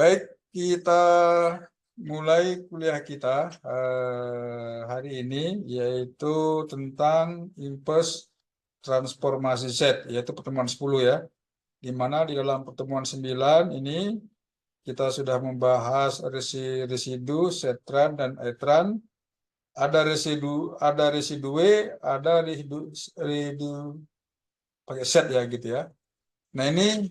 Baik, kita mulai kuliah kita hari ini, yaitu tentang impuls transformasi set, yaitu pertemuan 10 ya. Di mana di dalam pertemuan 9 ini kita sudah membahas residu, setran, dan etran. Ada residue, ada residu pakai set ya gitu ya. Nah ini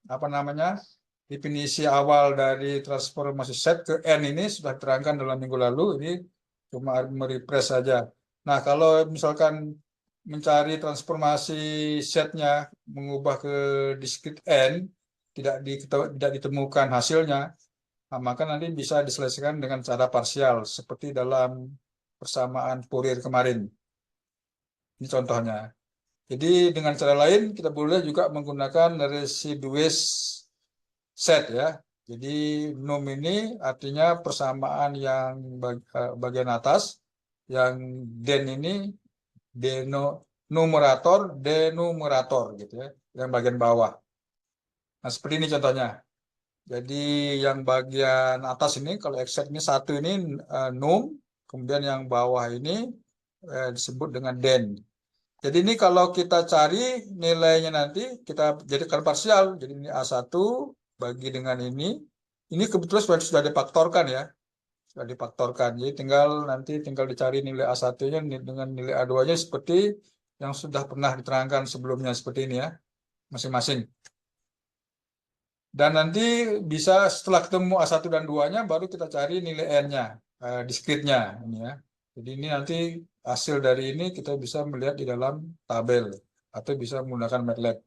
apa namanya, definisi awal dari transformasi set ke N ini sudah terangkan dalam minggu lalu. Ini cuma merefresh saja. Nah kalau misalkan mencari transformasi setnya, mengubah ke discrete N, tidak ditemukan hasilnya, nah, maka nanti bisa diselesaikan dengan cara parsial seperti dalam persamaan Fourier kemarin. Ini contohnya. Jadi dengan cara lain kita boleh juga menggunakan residues set ya. Jadi num ini artinya persamaan yang bagian atas, yang den ini numerator, denumerator gitu ya, yang bagian bawah. Nah seperti ini contohnya. Jadi yang bagian atas ini, kalau exact ini satu ini num, kemudian yang bawah ini disebut dengan den. Jadi ini kalau kita cari nilainya nanti, kita jadikan parsial. Jadi ini A1 bagi dengan ini kebetulan sudah difaktorkan ya. Sudah difaktorkan. Jadi tinggal dicari nilai A1-nya dengan nilai A2-nya seperti yang sudah pernah diterangkan sebelumnya seperti ini ya, masing-masing. Dan nanti bisa setelah ketemu A1 dan 2-nya, baru kita cari nilai N-nya, discrete-nya. Ini ya. Jadi ini nanti hasil dari ini kita bisa melihat di dalam tabel atau bisa menggunakan MATLAB.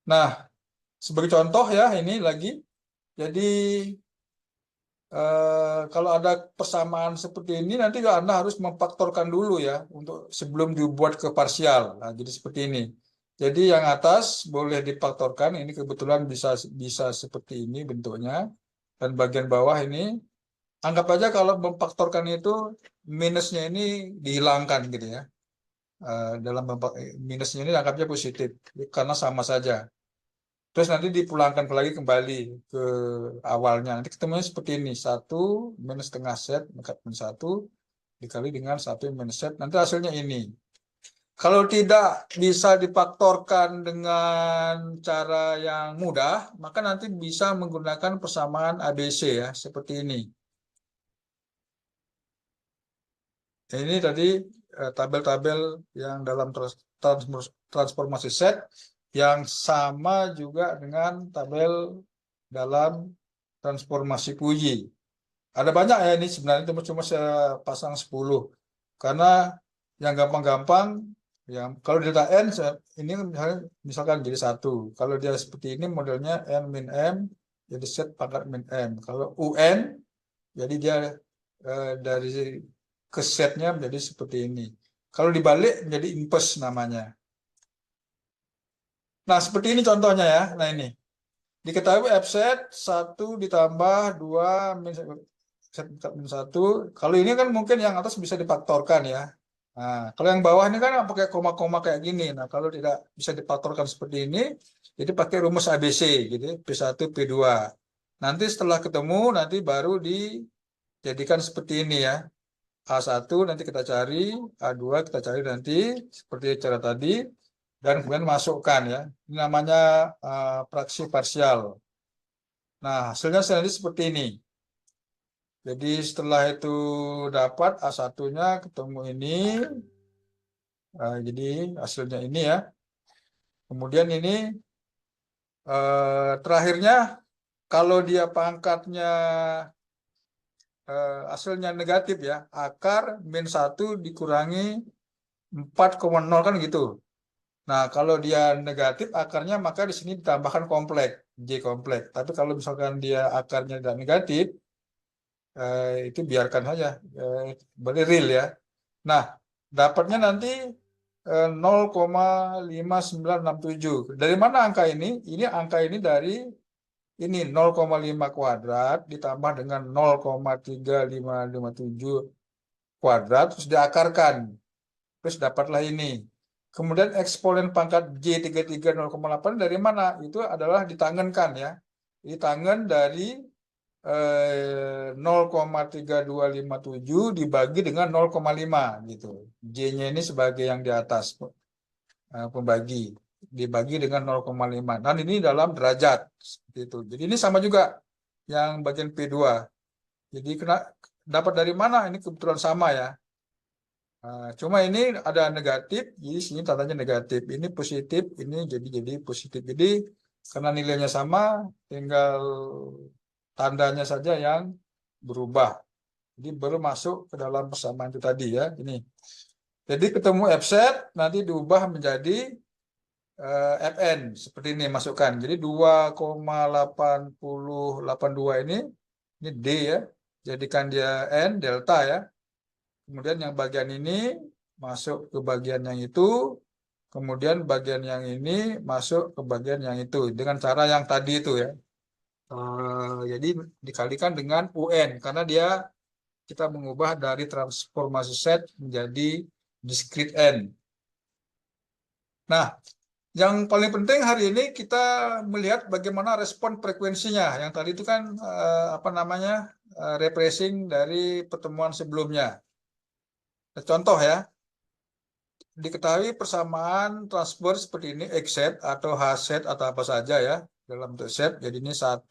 Nah, sebagai contoh ya ini lagi. Jadi kalau ada persamaan seperti ini nanti Anda harus memfaktorkan dulu ya untuk sebelum dibuat ke parsial. Nah, jadi seperti ini. Jadi yang atas boleh difaktorkan, ini kebetulan bisa seperti ini bentuknya, dan bagian bawah ini anggap aja kalau memfaktorkan itu minusnya ini dihilangkan gitu ya. Dalam minusnya ini anggapnya positif karena sama saja. Terus nanti dipulangkan lagi kembali ke awalnya. Nanti ketemunya seperti ini. 1 minus setengah set, min 1 dikali dengan 1 minus set. Nanti hasilnya ini. Kalau tidak bisa difaktorkan dengan cara yang mudah, maka nanti bisa menggunakan persamaan ABC ya, seperti ini. Ini tadi tabel-tabel yang dalam transformasi set yang sama juga dengan tabel dalam transformasi Puyi. Ada banyak ya ini sebenarnya, cuma saya pasang 10. Karena yang gampang-gampang, yang kalau delta N ini misalkan jadi 1. Kalau dia seperti ini modelnya N min M, jadi set pangkat min M. Kalau UN, jadi dia dari ke setnya menjadi seperti ini. Kalau dibalik menjadi impuls namanya. Nah seperti ini contohnya ya. Nah ini. Diketahui F set 1 ditambah 2 min 1. Kalau ini kan mungkin yang atas bisa difaktorkan ya. Nah, kalau yang bawah ini kan pakai koma-koma kayak gini. Nah, kalau tidak bisa difaktorkan seperti ini, jadi pakai rumus ABC gitu, P1, P2. Nanti setelah ketemu, nanti baru dijadikan seperti ini ya. A1 nanti kita cari, A2 kita cari nanti seperti cara tadi, dan kemudian masukkan ya. Ini namanya fraksi parsial. Nah, hasilnya nanti seperti ini. Jadi setelah itu dapat A1-nya ketemu ini. Jadi hasilnya ini ya. Kemudian ini terakhirnya kalau dia pangkatnya hasilnya negatif ya, akar min 1 dikurangi 4,0 kan gitu. Nah, kalau dia negatif akarnya, maka di sini ditambahkan kompleks, J kompleks. Tapi kalau misalkan dia akarnya tidak negatif, itu biarkan saja, berarti real ya. Nah, dapatnya nanti 0,5967. Dari mana angka ini? Ini angka ini dari ini 0,5 kuadrat ditambah dengan 0,3557 kuadrat, terus diakarkan. Terus dapatlah ini. Kemudian eksponen pangkat J33 0,8 dari mana? Itu adalah ditangenkan ya. Ini tangen dari 0,3257 dibagi dengan 0,5 gitu. J-nya ini sebagai yang di atas pembagi dibagi dengan 0,5. Dan ini dalam derajat seperti itu. Jadi ini sama juga yang bagian P2. Jadi dapat dari mana? Ini kebetulan sama ya. Cuma ini ada negatif, jadi sini tandanya negatif. Ini positif, ini jadi positif. Jadi karena nilainya sama, tinggal tandanya saja yang berubah. Jadi baru masuk ke dalam persamaan itu tadi ya. Ini. Jadi ketemu Fz nanti diubah menjadi Fn seperti ini masukkan. Jadi 2,8082 ini D ya. Jadikan dia N delta ya. Kemudian yang bagian ini masuk ke bagian yang itu, kemudian bagian yang ini masuk ke bagian yang itu dengan cara yang tadi itu ya. Jadi dikalikan dengan UN karena dia kita mengubah dari transformasi set menjadi discrete N. Nah, yang paling penting hari ini kita melihat bagaimana respon frekuensinya. Yang tadi itu kan repressing dari pertemuan sebelumnya. Contoh ya, diketahui persamaan transfer seperti ini X set atau H set atau apa saja ya dalam bentuk set. Jadi ini 1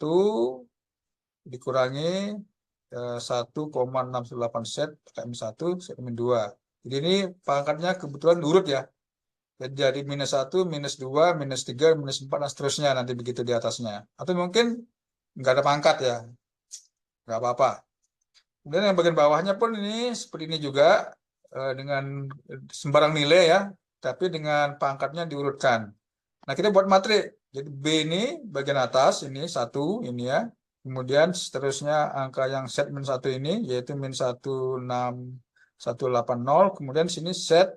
dikurangi 1,68 set kali 1 set min 2. Jadi ini pangkatnya kebetulan urut ya. Jadi -1, -2, -3, -4 dan seterusnya nanti begitu di atasnya. Atau mungkin nggak ada pangkat ya, nggak apa-apa. Kemudian yang bagian bawahnya pun ini seperti ini juga dengan sembarang nilai ya, tapi dengan pangkatnya diurutkan. Nah kita buat matrik. Jadi B ini bagian atas ini 1 ini ya. Kemudian seterusnya angka yang set -1 ini yaitu -16180. Kemudian sini set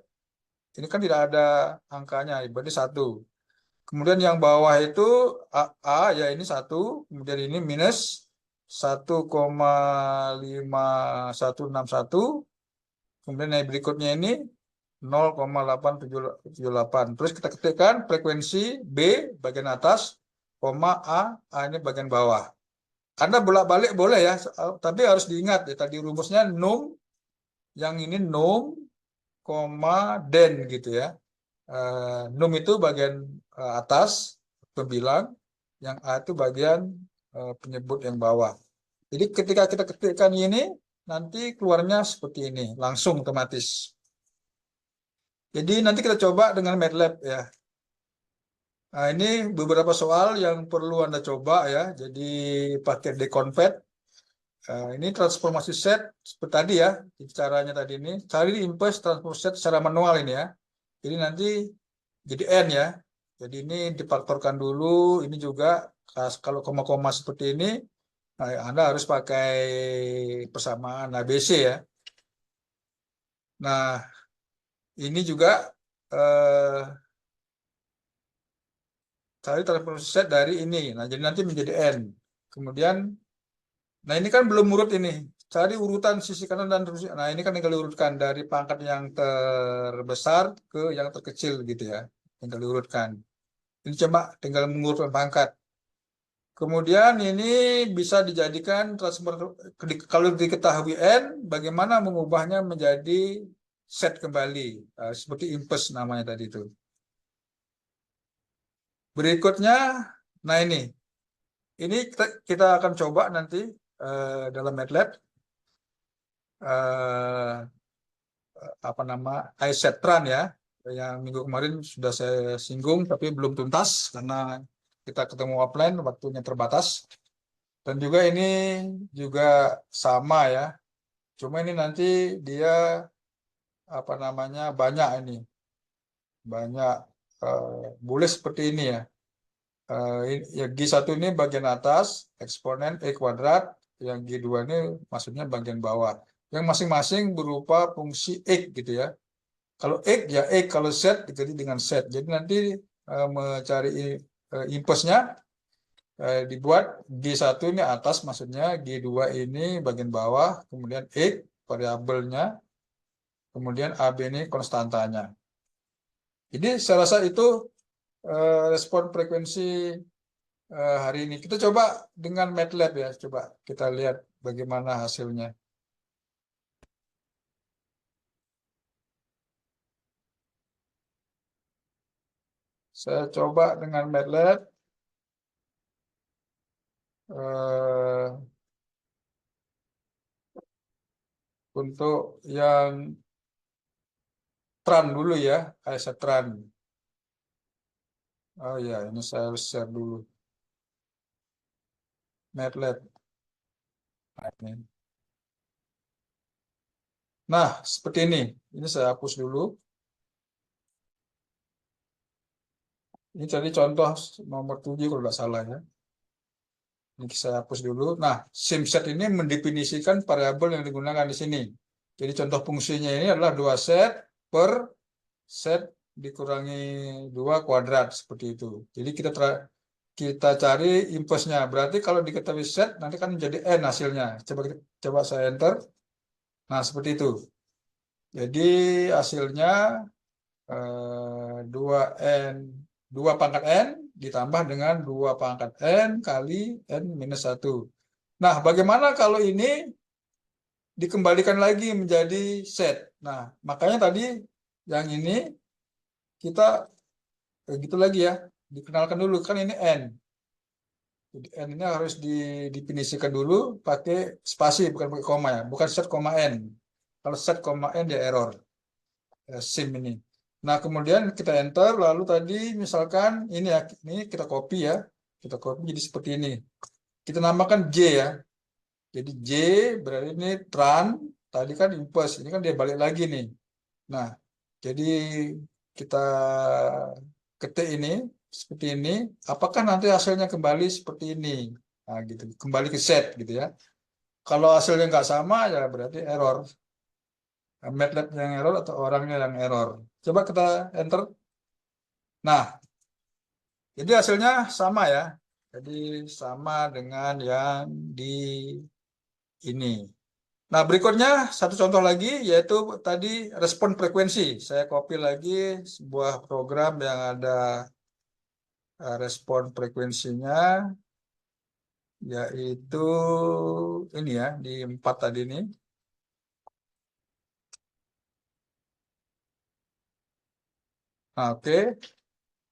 ini kan tidak ada angkanya, berarti 1. Kemudian yang bawah itu A ya ini 1. Kemudian ini minus 1,5161. Kemudian yang berikutnya ini 0,8778. Terus kita ketikkan frekuensi B bagian atas, koma A ini bagian bawah. Anda bolak-balik boleh ya, tapi harus diingat ya tadi rumusnya num, yang ini num, koma den gitu ya. Num itu bagian atas pembilang, yang A itu bagian penyebut yang bawah. Jadi ketika kita ketikkan ini, nanti keluarnya seperti ini, langsung otomatis. Jadi nanti kita coba dengan MATLAB ya. Nah, ini beberapa soal yang perlu Anda coba ya. Jadi pakai deconvert. Ini transformasi set seperti tadi ya. Caranya tadi ini. Cari impulse transformasi set secara manual ini ya. Jadi nanti jadi N ya. Jadi ini difaktorkan dulu. Ini juga kalau koma-koma seperti ini, Anda harus pakai persamaan ABC ya. Nah, ini juga cari transformasi set dari ini. Nah, jadi nanti menjadi N. Kemudian, nah ini kan belum urut ini. Cari urutan sisi kanan dan terus. Nah, ini kan tinggal diurutkan dari pangkat yang terbesar ke yang terkecil gitu ya. Tinggal diurutkan. Ini coba tinggal mengurutkan pangkat. Kemudian ini bisa dijadikan transform kalau diketahui N, bagaimana mengubahnya menjadi set kembali. Seperti impulse namanya tadi itu. Berikutnya, nah ini kita akan coba nanti dalam MATLAB iSetran ya, yang minggu kemarin sudah saya singgung tapi belum tuntas karena kita ketemu offline waktunya terbatas. Dan juga ini juga sama ya, cuma ini nanti dia banyak boleh seperti ini ya. G1 ini bagian atas, eksponen E kuadrat, yang G2 ini maksudnya bagian bawah. Yang masing-masing berupa fungsi X gitu ya. Kalau X ya X, kalau Z diganti dengan Z. Jadi nanti mencari impulsnya dibuat G1 ini atas maksudnya, G2 ini bagian bawah, kemudian X variabelnya, kemudian AB ini konstantanya. Jadi saya rasa itu respon frekuensi hari ini. Kita coba dengan MATLAB ya, coba kita lihat bagaimana hasilnya. Saya coba dengan MATLAB untuk yang Tran dulu ya, ASA Tran. Oh ya, ini saya harus share dulu MATLAB. Nah, ini. Nah, seperti ini. Ini saya hapus dulu. Ini tadi contoh nomor 7 kalau tidak salah ya. Ini saya hapus dulu. Nah, SIMSET ini mendefinisikan variabel yang digunakan di sini. Jadi contoh fungsinya ini adalah 2 set per set dikurangi 2 kuadrat seperti itu. Jadi kita cari impulsnya. Berarti kalau diketahui set nanti kan menjadi n hasilnya. Coba saya enter. Nah, seperti itu. Jadi hasilnya 2n 2 pangkat n ditambah dengan 2 pangkat n kali n minus 1. Nah, bagaimana kalau ini dikembalikan lagi menjadi set? Nah, makanya tadi yang ini kita gitu lagi ya, dikenalkan dulu kan ini n. Jadi n ini harus didefinisikan dulu pakai spasi bukan pakai koma ya, bukan set koma n. Kalau set koma n dia error. SIM ini. Nah, kemudian kita enter, lalu tadi misalkan ini ya, ini kita copy ya. Kita copy jadi seperti ini. Kita namakan J ya. Jadi J berarti ini tran, tadi kan impuls, ini kan dia balik lagi nih. Nah, jadi kita ketik ini seperti ini, apakah nanti hasilnya kembali seperti ini? Nah, gitu. Kembali ke set gitu ya. Kalau hasilnya nggak sama ya berarti error. MATLAB yang error atau orangnya yang error. Coba kita enter. Nah, jadi hasilnya sama ya. Jadi sama dengan yang di ini. Nah, berikutnya satu contoh lagi yaitu tadi respon frekuensi. Saya copy lagi sebuah program yang ada respon frekuensinya yaitu ini ya di 4 tadi ini. Nah, oke.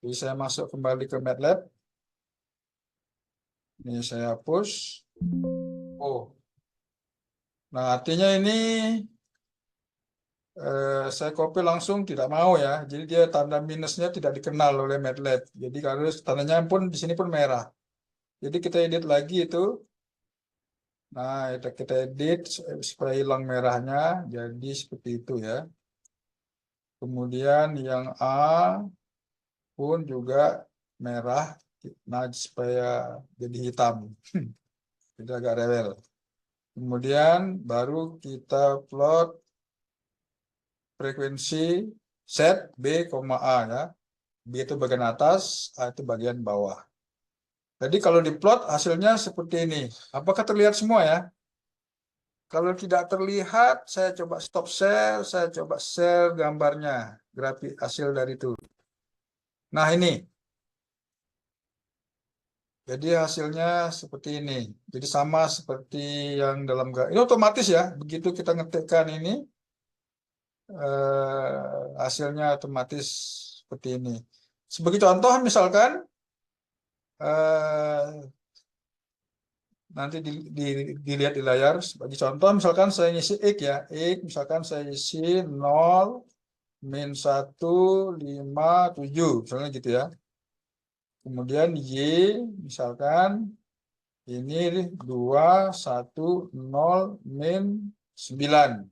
Jadi saya masuk kembali ke MATLAB. Ini saya hapus. Oh, nah artinya ini saya copy langsung tidak mau ya. Jadi dia tanda minusnya tidak dikenal oleh MATLAB. Jadi harus tandanya pun di sini pun merah. Jadi kita edit lagi itu. Nah, kita edit supaya hilang merahnya. Jadi seperti itu ya. Kemudian yang A pun juga merah. Nah, supaya jadi hitam. Jadi agak rewel. Kemudian baru kita plot frekuensi set B, A ya. B itu bagian atas, A itu bagian bawah. Jadi kalau diplot hasilnya seperti ini. Apakah terlihat semua ya? Kalau tidak terlihat, saya coba stop share, saya coba share gambarnya, grafik hasil dari itu. Nah ini, jadi hasilnya seperti ini. Jadi sama seperti yang dalam ini otomatis ya. Begitu kita ngetikkan ini, hasilnya otomatis seperti ini. Sebagai contoh misalkan nanti dilihat di layar sebagai contoh misalkan saya ngisi X ya, X misalkan saya isi 0 min 1 5 7 misalnya gitu ya. Kemudian Y misalkan ini 2 1 0 min 9.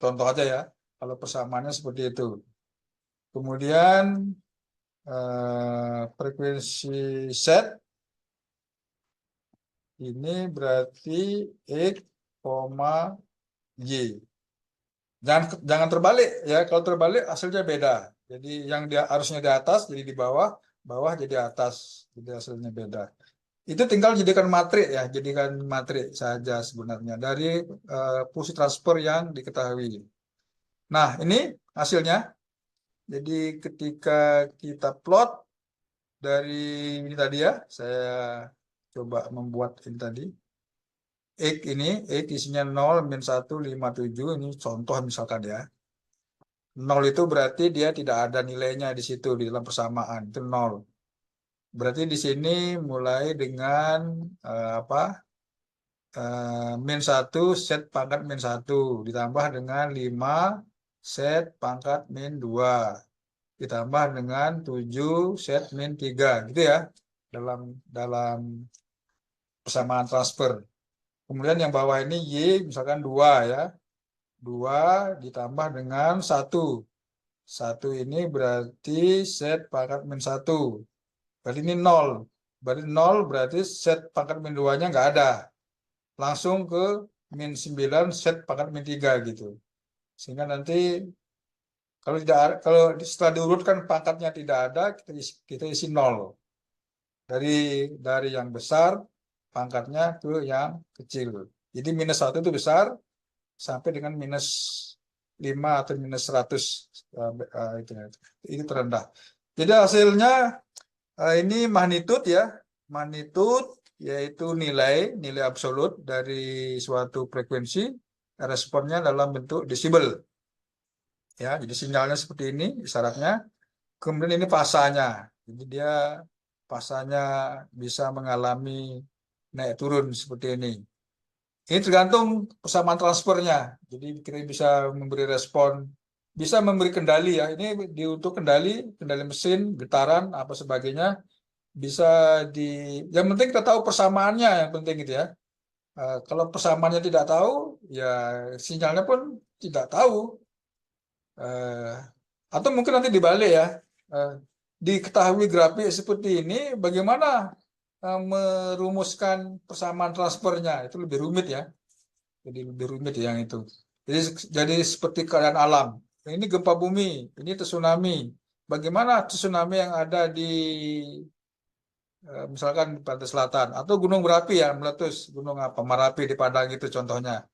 Contoh aja ya kalau persamaannya seperti itu. Kemudian frekuensi set ini berarti X, Y. Jangan terbalik ya. Kalau terbalik hasilnya beda. Jadi yang dia harusnya di atas jadi di bawah, bawah jadi atas. Jadi hasilnya beda. Itu tinggal jadikan matrik ya, jadikan matrik saja sebenarnya dari fungsi transfer yang diketahui. Nah, ini hasilnya. Jadi ketika kita plot dari ini tadi ya, saya coba membuat ini tadi. X isinya 0, min 1, 5, 7. Ini contoh misalkan ya. 0 itu berarti dia tidak ada nilainya di situ, di dalam persamaan. Itu 0. Berarti di sini mulai dengan apa? Min 1 set pangkat min 1 ditambah dengan 5 set pangkat min 2 ditambah dengan 7 set min 3 gitu ya dalam dalam persamaan transfer. Kemudian yang bawah ini Y misalkan 2 ya. 2 ditambah dengan 1. 1 ini berarti set pangkat min 1. Berarti ini 0. Berarti 0 berarti set pangkat min 2-nya nggak ada. Langsung ke min 9 set pangkat min 3 gitu. Sehingga nanti kalau setelah diurutkan pangkatnya tidak ada, kita isi 0. Dari yang besar pangkatnya ke yang kecil. Jadi minus 1 itu besar sampai dengan minus 5 atau minus 100 itu terendah. Jadi hasilnya ini magnitud ya. Magnitud yaitu nilai absolut dari suatu frekuensi, responnya dalam bentuk desibel. Ya, jadi sinyalnya seperti ini isyaratnya. Kemudian ini fasanya. Jadi dia fasanya bisa mengalami naik turun seperti ini. Ini tergantung persamaan transfernya. Jadi kita bisa memberi respon, bisa memberi kendali ya. Ini untuk kendali mesin, getaran, apa sebagainya. Bisa di, yang penting kita tahu persamaannya, yang penting gitu ya. Kalau persamaannya tidak tahu, ya sinyalnya pun tidak tahu. Eh, atau mungkin nanti dibalik ya. Eh, diketahui grafik seperti ini, bagaimana merumuskan persamaan transfernya itu lebih rumit ya. Jadi lebih rumit yang itu. Jadi seperti keadaan alam. Ini gempa bumi, ini tsunami. Bagaimana tsunami yang ada di misalkan di pantai selatan atau gunung berapi ya meletus, gunung apa Merapi di Padang itu contohnya.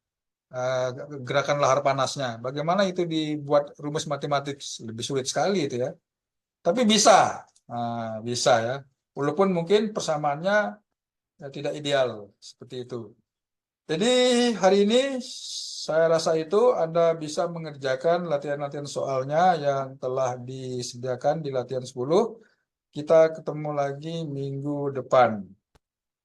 Eh, Gerakan lahar panasnya. Bagaimana itu dibuat rumus matematik lebih sulit sekali itu ya. Tapi bisa, bisa ya. Walaupun mungkin persamaannya tidak ideal seperti itu. Jadi hari ini saya rasa itu Anda bisa mengerjakan latihan-latihan soalnya yang telah disediakan di latihan 10. Kita ketemu lagi minggu depan.